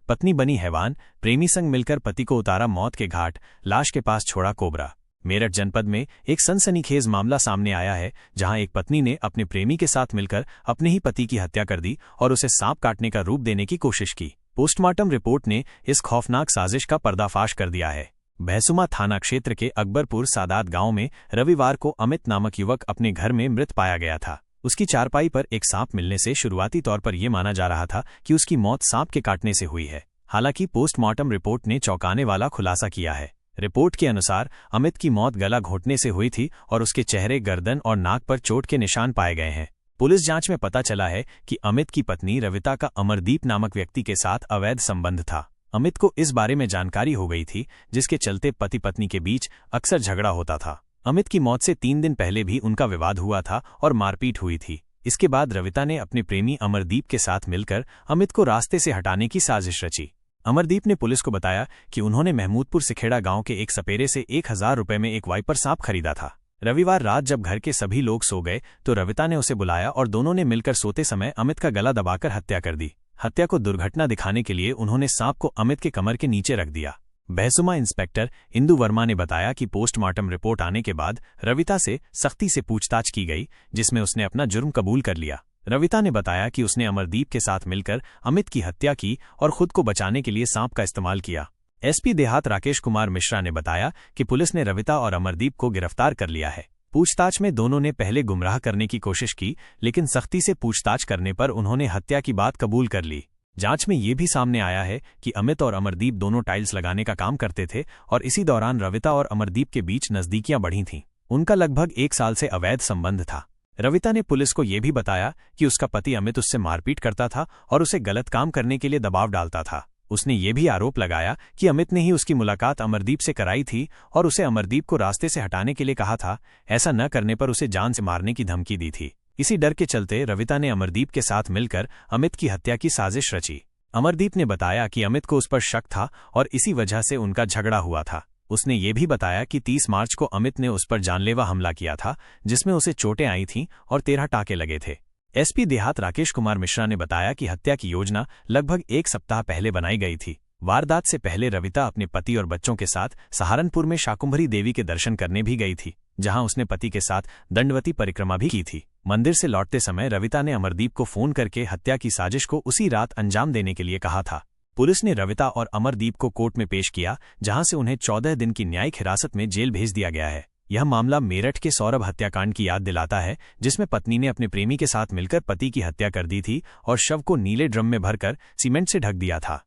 पत्नी बनी हैवान, प्रेमी संग मिलकर पति को उतारा मौत के घाट, लाश के पास छोड़ा कोबरा। मेरठ जनपद में एक सनसनीखेज मामला सामने आया है, जहां एक पत्नी ने अपने प्रेमी के साथ मिलकर अपने ही पति की हत्या कर दी और उसे सांप काटने का रूप देने की कोशिश की। पोस्टमार्टम रिपोर्ट ने इस खौफनाक साजिश का पर्दाफाश कर दिया है। भैंसुमा थाना क्षेत्र के अकबरपुर सादात गांव में रविवार को अमित नामक युवक अपने घर में मृत पाया गया था। उसकी चारपाई पर एक सांप मिलने से शुरुआती तौर पर यह माना जा रहा था कि उसकी मौत सांप के काटने से हुई है। हालांकि पोस्टमार्टम रिपोर्ट ने चौंकाने वाला खुलासा किया है। रिपोर्ट के अनुसार अमित की मौत गला घोंटने से हुई थी और उसके चेहरे, गर्दन और नाक पर चोट के निशान पाए गए हैं। पुलिस जांच में पता चला है कि अमित की पत्नी रविता का अमरदीप नामक व्यक्ति के साथ अवैध संबंध था। अमित को इस बारे में जानकारी हो गई थी, जिसके चलते पति पत्नी के बीच अक्सर झगड़ा होता था। अमित की मौत से 3 दिन पहले भी उनका विवाद हुआ था और मारपीट हुई थी। इसके बाद रविता ने अपने प्रेमी अमरदीप के साथ मिलकर अमित को रास्ते से हटाने की साजिश रची। अमरदीप ने पुलिस को बताया कि उन्होंने महमूदपुर सिखेड़ा गांव के एक सपेरे से 1000 रुपये में एक वाइपर सांप खरीदा था। रविवार रात जब घर के सभी लोग सो गए तो रविता ने उसे बुलाया और दोनों ने मिलकर सोते समय अमित का गला दबाकर हत्या कर दी। हत्या को दुर्घटना दिखाने के लिए उन्होंने सांप को अमित के कमर के नीचे रख दिया। भैंसुमा इंस्पेक्टर इंदु वर्मा ने बताया कि पोस्टमार्टम रिपोर्ट आने के बाद रविता से सख्ती से पूछताछ की गई, जिसमें उसने अपना जुर्म कबूल कर लिया। रविता ने बताया कि उसने अमरदीप के साथ मिलकर अमित की हत्या की और खुद को बचाने के लिए सांप का इस्तेमाल किया। एसपी देहात राकेश कुमार मिश्रा ने बताया कि पुलिस ने रविता और अमरदीप को गिरफ्तार कर लिया है। पूछताछ में दोनों ने पहले गुमराह करने की कोशिश की, लेकिन सख्ती से पूछताछ करने पर उन्होंने हत्या की बात कबूल कर ली। जांच में ये भी सामने आया है कि अमित और अमरदीप दोनों टाइल्स लगाने का काम करते थे और इसी दौरान रविता और अमरदीप के बीच नजदीकियां बढ़ी थीं। उनका लगभग 1 साल से अवैध संबंध था। रविता ने पुलिस को यह भी बताया कि उसका पति अमित उससे मारपीट करता था और उसे गलत काम करने के लिए दबाव डालता था। उसने ये भी आरोप लगाया कि अमित ने ही उसकी मुलाकात अमरदीप से कराई थी और उसे अमरदीप को रास्ते से हटाने के लिए कहा था। ऐसा न करने पर उसे जान से मारने की धमकी दी थी। इसी डर के चलते रविता ने अमरदीप के साथ मिलकर अमित की हत्या की साजिश रची। अमरदीप ने बताया कि अमित को उस पर शक था और इसी वजह से उनका झगड़ा हुआ था। उसने ये भी बताया कि 30 मार्च को अमित ने उस पर जानलेवा हमला किया था, जिसमें उसे चोटें आई थीं और 13 टाँके लगे थे। एसपी देहात राकेश कुमार मिश्रा ने बताया कि हत्या की योजना लगभग 1 सप्ताह पहले बनाई गई थी। वारदात से पहले रविता अपने पति और बच्चों के साथ सहारनपुर में शाकुंभरी देवी के दर्शन करने भी गई थी, जहां उसने पति के साथ दंडवती परिक्रमा भी की थी। मंदिर से लौटते समय रविता ने अमरदीप को फोन करके हत्या की साजिश को उसी रात अंजाम देने के लिए कहा था। पुलिस ने रविता और अमरदीप को कोर्ट में पेश किया, जहां से उन्हें 14 दिन की न्यायिक हिरासत में जेल भेज दिया गया है। यह मामला मेरठ के सौरभ हत्याकांड की याद दिलाता है, जिसमें पत्नी ने अपने प्रेमी के साथ मिलकर पति की हत्या कर दी थी और शव को नीले ड्रम में भरकर सीमेंट से ढक दिया था।